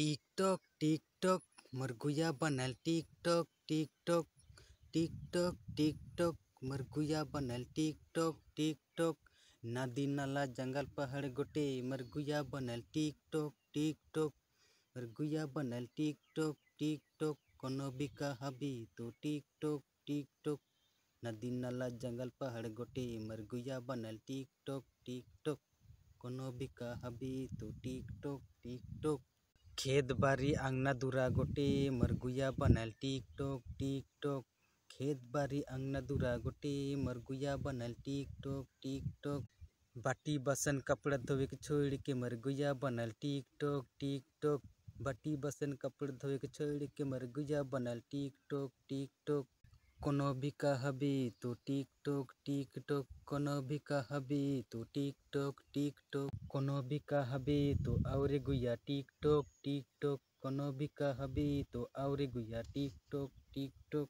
TikTok TikTok मोर गुया बनल TikTok TikTok TikTok TikTok मोर गुया बनल टिकटॉक टिकटॉक नदी नाला जंगल पहाड़ गोटे मोर गुया बनल टिकटॉक टिकटॉक मोर गुया बनल टिकटॉक टिकटॉक कोनो भी कहाबी तो टिकटॉक टिकटॉक नदी नाला जंगल पहाड़ गोटे मोर गुया बनल टिकटॉक टिकटॉक कोनो भी कहाबी तो टिकटॉक टिकटॉक खेत बारी आंगना दूरा गोटे मोर गुया बनल टिकटॉक टिकटॉक खेत बारी आंगना दूरा गोटे मोर गुया बनल टिकटॉक टिकटॉक बाटी बसन कपड़ा धोवे के छोड़ के मोर गुया बनल टिकटॉक टिकटॉक बाटी बसन कपड़ा धोवे के छोड़ के मोर गुया बनल टिकटॉक टिकटॉक कोनो भी कहाबी तो टिकटॉक टिकटॉक कोनो भी कहाबी तो टिकटॉक टिकटॉक कोनो भी कहाबी तो और गुया टिकटॉक टिकटॉक कोनो भी कहाबी तो और गुया टिकटॉक टिकटॉक।